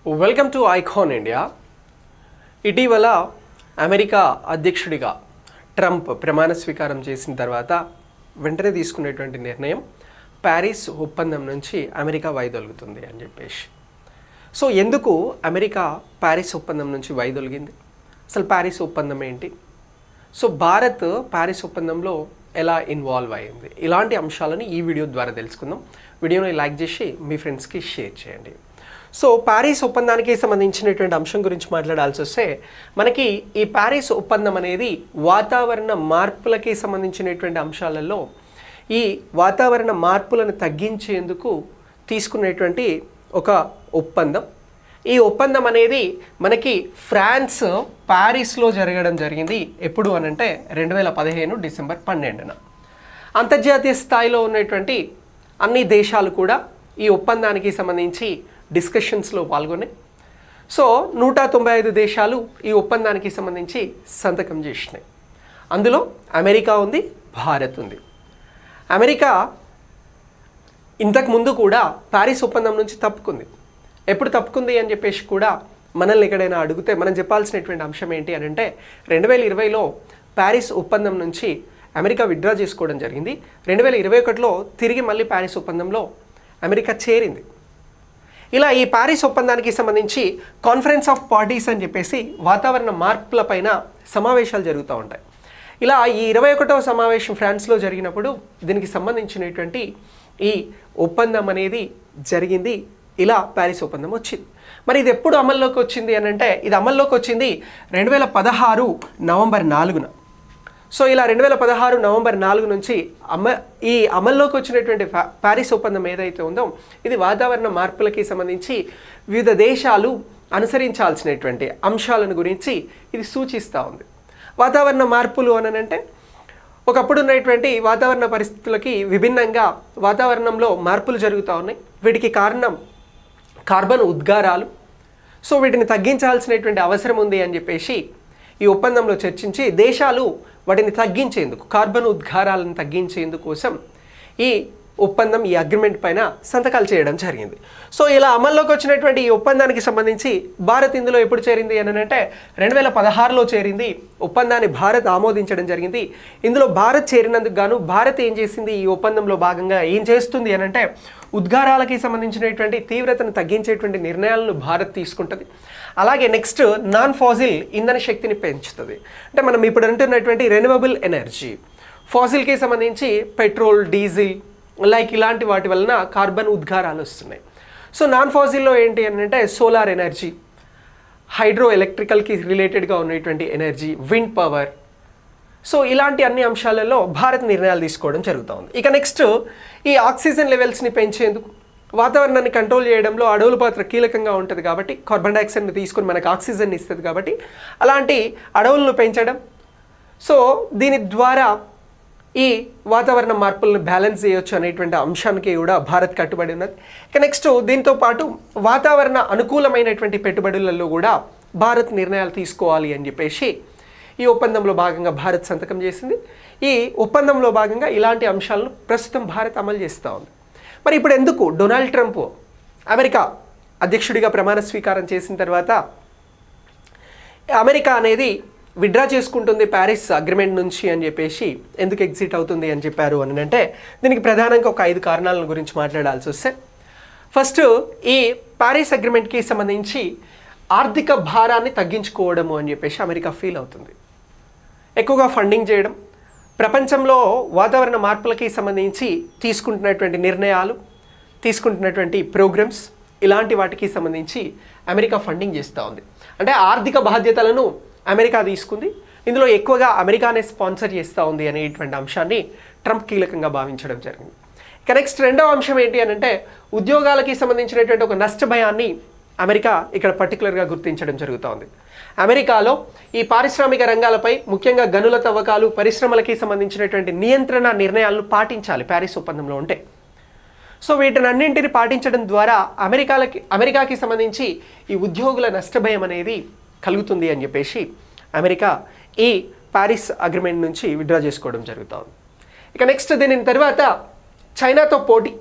Welcome to icon India. ఇటీవల America అధ్యక్షుడిగా Trump ప్రమాణ స్వీకారం చేసిన తర్వాత వెంటనే తీసుకునేటువంటి నిర్ణయం ప్యారిస్ ఒప్పందం నుంచి అమెరికా వైదొలుగుతుంది అని చెప్పేసి. సో ఎందుకు అమెరికా ప్యారిస్ ఒప్పందం నుంచి వైదొలిగింది? అసలు ప్యారిస్ ఒప్పందం ఏంటి? సో భారత్ ప్యారిస్ ఒప్పందంలో ఎలా ఇన్వాల్వ్ అయ్యింది? ఇలాంటి అంశాలను ఈ వీడియో ద్వారా తెలుసుకుందాం. వీడియోని లైక్ చేసి మీ ఫ్రెండ్స్కి షేర్ చేయండి. సో ప్యారిస్ ఒప్పందానికి సంబంధించినటువంటి అంశం గురించి మాట్లాడాల్సి వస్తే మనకి ఈ ప్యారిస్ ఒప్పందం అనేది వాతావరణ మార్పులకి సంబంధించినటువంటి అంశాలలో ఈ వాతావరణ మార్పులను తగ్గించేందుకు తీసుకునేటువంటి ఒక ఒప్పందం. ఈ ఒప్పందం అనేది మనకి ఫ్రాన్స్ ప్యారిస్లో జరగడం జరిగింది. ఎప్పుడు అనంటే 2015 డిసెంబర్ 12న. అంతర్జాతీయ స్థాయిలో ఉన్నటువంటి అన్ని దేశాలు కూడా ఈ ఒప్పందానికి సంబంధించి డిస్కషన్స్లో పాల్గొన్నాయి. సో 195 దేశాలు ఈ ఒప్పందానికి సంబంధించి సంతకం చేసినాయి. అందులో అమెరికా ఉంది, భారత్ ఉంది. అమెరికా ఇంతకుముందు కూడా ప్యారిస్ ఒప్పందం నుంచి తప్పుకుంది. ఎప్పుడు తప్పుకుంది అని చెప్పేసి కూడా మనల్ని ఎక్కడైనా అడిగితే మనం చెప్పాల్సినటువంటి అంశం ఏంటి అని అంటే 2020లో ప్యారిస్ ఒప్పందం నుంచి అమెరికా విత్డ్రా చేసుకోవడం జరిగింది. 2021లో తిరిగి మళ్ళీ ప్యారిస్ ఒప్పందంలో అమెరికా చేరింది. ఇలా ఈ ప్యారిస్ ఒప్పందానికి సంబంధించి కాన్ఫరెన్స్ ఆఫ్ పార్టీస్ అని చెప్పేసి వాతావరణ మార్పులపైన సమావేశాలు జరుగుతూ ఉంటాయి. ఇలా ఈ 21వ సమావేశం ఫ్రాన్స్లో జరిగినప్పుడు దీనికి సంబంధించినటువంటి ఈ ఒప్పందం అనేది జరిగింది. ఇలా ప్యారిస్ ఒప్పందం వచ్చింది. మరి ఇది ఎప్పుడు అమల్లోకి వచ్చింది అని అంటే ఇది అమల్లోకి వచ్చింది 2016 నవంబర్ 4న. సో ఇలా 2016 నవంబర్ 4 నుంచి ఈ అమల్లోకి వచ్చినటువంటి ప్యారిస్ ఒప్పందం ఏదైతే ఉందో ఇది వాతావరణ మార్పులకి సంబంధించి వివిధ దేశాలు అనుసరించాల్సినటువంటి అంశాలను గురించి ఇది సూచిస్తూ ఉంది. వాతావరణ మార్పులు అనంటే ఒకప్పుడు ఉన్నటువంటి వాతావరణ పరిస్థితులకి విభిన్నంగా వాతావరణంలో మార్పులు జరుగుతూ ఉన్నాయి. వీటికి కారణం కార్బన్ ఉద్గారాలు. సో వీటిని తగ్గించాల్సినటువంటి అవసరం ఉంది అని చెప్పేసి ఈ ఒప్పందంలో చర్చించి దేశాలు వాటిని తగ్గించేందుకు కార్బన్ ఉద్గారాలను తగ్గించేందుకు కోసం ఈ ఒప్పందం ఈ అగ్రిమెంట్ పైన సంతకాలు చేయడం జరిగింది. సో ఇలా అమల్లోకి వచ్చినటువంటి ఈ ఒప్పందానికి సంబంధించి భారత్ ఇందులో ఎప్పుడు చేరింది అని అంటే 2016లో చేరింది. ఒప్పందాన్ని భారత్ ఆమోదించడం జరిగింది. ఇందులో భారత్ చేరినందుకు గాను భారత్ ఏం చేసింది, ఈ ఒప్పందంలో భాగంగా ఏం చేస్తుంది అని అంటే ఉద్గారాలకి సంబంధించినటువంటి తీవ్రతను తగ్గించేటువంటి నిర్ణయాలను భారత్ తీసుకుంటుంది. అలాగే నెక్స్ట్ నాన్ ఫాజిల్ ఇంధన శక్తిని పెంచుతుంది. అంటే మనం ఇప్పుడు అంటున్నటువంటి రెన్యూవబుల్ ఎనర్జీ, ఫాజిల్కి సంబంధించి పెట్రోల్, డీజిల్ లైక్ ఇలాంటి వాటి వలన కార్బన్ ఉద్గారాలు వస్తున్నాయి. సో నాన్ ఫాజిల్లో ఏంటి అని అంటే సోలార్ ఎనర్జీ, హైడ్రో ఎలక్ట్రికల్కి రిలేటెడ్గా ఉన్నటువంటి ఎనర్జీ, విండ్ పవర్. సో ఇలాంటి అన్ని అంశాలలో భారత్ నిర్ణయాలు తీసుకోవడం జరుగుతూ ఉంది. ఇక నెక్స్ట్ ఈ ఆక్సిజన్ లెవెల్స్ని పెంచేందుకు వాతావరణాన్ని కంట్రోల్ చేయడంలో అడవుల పాత్ర కీలకంగా ఉంటుంది కాబట్టి కార్బన్ డైఆక్సైడ్ని తీసుకొని మనకు ఆక్సిజన్ ఇస్తుంది కాబట్టి అలాంటి అడవులను పెంచడం. సో దీని ద్వారా ఈ వాతావరణ మార్పులను బ్యాలెన్స్ చేయొచ్చు అనేటువంటి అంశానికి కూడా భారత్ కట్టుబడి ఉన్నది. ఇక నెక్స్ట్ దీంతో పాటు వాతావరణ అనుకూలమైనటువంటి పెట్టుబడులలో కూడా భారత్ నిర్ణయాలు తీసుకోవాలి అని చెప్పేసి ఈ ఒప్పందంలో భాగంగా భారత్ సంతకం చేసింది. ఈ ఒప్పందంలో భాగంగా ఇలాంటి అంశాలను ప్రస్తుతం భారత్ అమలు చేస్తూ ఉంది. మరి ఇప్పుడు ఎందుకు డొనాల్డ్ ట్రంప్ అమెరికా అధ్యక్షుడిగా ప్రమాణ స్వీకారం చేసిన తర్వాత అమెరికా అనేది విత్డ్రా చేసుకుంటుంది ప్యారిస్ అగ్రిమెంట్ నుంచి అని చెప్పేసి ఎందుకు ఎగ్జిట్ అవుతుంది అని చెప్పారు అని అంటే దీనికి ప్రధానంగా ఒక 5 కారణాల గురించి మాట్లాడాల్సి వస్తే ఫస్ట్ ఈ ప్యారిస్ అగ్రిమెంట్కి సంబంధించి ఆర్థిక భారాన్ని తగ్గించుకోవడము అని చెప్పేసి అమెరికా ఫీల్ అవుతుంది. ఎక్కువగా ఫండింగ్ చేయడం, ప్రపంచంలో వాతావరణ మార్పులకి సంబంధించి తీసుకుంటున్నటువంటి నిర్ణయాలు, తీసుకుంటున్నటువంటి ప్రోగ్రామ్స్ ఇలాంటి వాటికి సంబంధించి అమెరికా ఫండింగ్ చేస్తూ ఉంది. అంటే ఆర్థిక బాధ్యతలను అమెరికా తీసుకుంది. ఇందులో ఎక్కువగా అమెరికానే స్పాన్సర్ చేస్తూ ఉంది అనేటువంటి అంశాన్ని ట్రంప్ కీలకంగా భావించడం జరిగింది. ఇక నెక్స్ట్ రెండవ అంశం ఏంటి అని అంటే ఉద్యోగాలకి సంబంధించినటువంటి ఒక నష్ట భయాన్ని అమెరికా ఇక్కడ పర్టికులర్గా గుర్తించడం జరుగుతూ ఉంది. అమెరికాలో ఈ పారిశ్రామిక రంగాలపై ముఖ్యంగా గనుల తవ్వకాలు, పరిశ్రమలకి సంబంధించినటువంటి నియంత్రణ నిర్ణయాలను పాటించాలి ప్యారిస్ ఒప్పందంలో ఉంటే. సో వీటినన్నింటిని పాటించడం ద్వారా అమెరికాకి సంబంధించి ఈ ఉద్యోగుల నష్టభయం అనేది కలుగుతుంది అని చెప్పేసి అమెరికా ఈ ప్యారిస్ అగ్రిమెంట్ నుంచి విత్డ్రా చేసుకోవడం జరుగుతుంది. ఇక నెక్స్ట్ దీని తర్వాత చైనాతో పోటీ.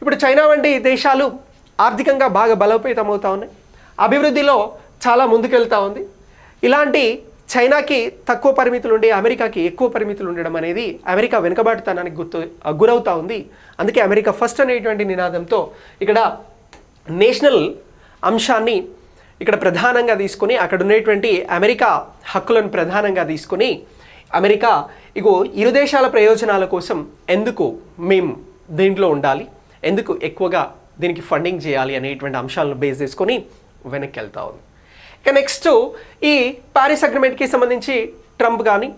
ఇప్పుడు చైనా వంటి దేశాలు ఆర్థికంగా బాగా బలోపేతం అవుతా ఉన్నాయి. అభివృద్ధిలో చాలా ముందుకెళ్తూ ఉంది. ఇలాంటి చైనాకి తక్కువ పరిమితులు ఉండి అమెరికాకి ఎక్కువ పరిమితులు ఉండడం అనేది అమెరికా వెనుకబాటుతనానికి గురవుతూ ఉంది. అందుకే అమెరికా ఫస్ట్ అనేటువంటి నినాదంతో ఇక్కడ నేషనల్ అంశాన్ని ఇక్కడ ప్రధానంగా తీసుకొని అక్కడ ఉన్నటువంటి అమెరికా హక్కులను ప్రధానంగా తీసుకొని అమెరికా ఇగో ఇరు దేశాల ప్రయోజనాల కోసం ఎందుకు మేము దీంట్లో ఉండాలి, ఎందుకు ఎక్కువగా దీనికి ఫండింగ్ చేయాలి అనేటువంటి అంశాలను బేస్ చేసుకొని వెనక్కి వెళ్తూ ఉంది. ఇక నెక్స్ట్ ఈ పారిస్ అగ్రిమెంట్కి సంబంధించి ట్రంప్ కానీ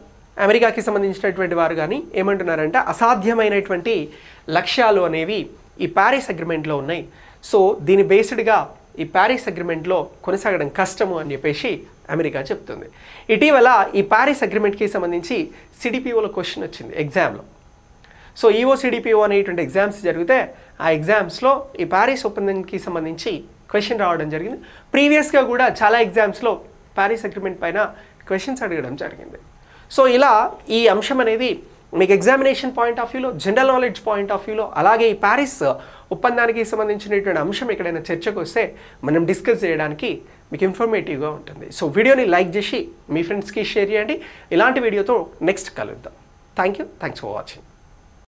అమెరికాకి సంబంధించినటువంటి వారు కానీ ఏమంటున్నారంటే అసాధ్యమైనటువంటి లక్ష్యాలు అనేవి ఈ పారిస్ అగ్రిమెంట్లో ఉన్నాయి. సో దీని బేస్డ్గా ఈ పారిస్ అగ్రిమెంట్లో కొనసాగడం కష్టము అని చెప్పేసి అమెరికా చెప్తుంది. ఇటీవల ఈ పారిస్ అగ్రిమెంట్కి సంబంధించి సిడిపిఓలో క్వశ్చన్ వచ్చింది ఎగ్జామ్లో. సో ఈఓ సిడిపిఓ అనేటువంటి ఎగ్జామ్స్ జరిగితే ఆ ఎగ్జామ్స్లో ఈ పారిస్ ఒప్పందానికి సంబంధించి క్వశ్చన్ రావడం జరిగింది. ప్రీవియస్గా కూడా చాలా ఎగ్జామ్స్లో పారిస్ అగ్రిమెంట్ పైన క్వశ్చన్స్ అడగడం జరిగింది. సో ఇలా ఈ అంశం అనేది మీకు ఎగ్జామినేషన్ పాయింట్ ఆఫ్ వ్యూలో, జనరల్ నాలెడ్జ్ పాయింట్ ఆఫ్ వ్యూలో, అలాగే ఈ పారిస్ ఒప్పందానికి సంబంధించినటువంటి అంశం ఎక్కడైనా చర్చకు వస్తే మనం డిస్కస్ చేయడానికి మీకు ఇన్ఫర్మేటివ్గా ఉంటుంది. సో వీడియోని లైక్ చేసి మీ ఫ్రెండ్స్కి షేర్ చేయండి. ఇలాంటి వీడియోతో నెక్స్ట్ కలుద్దాం. Thanks for watching.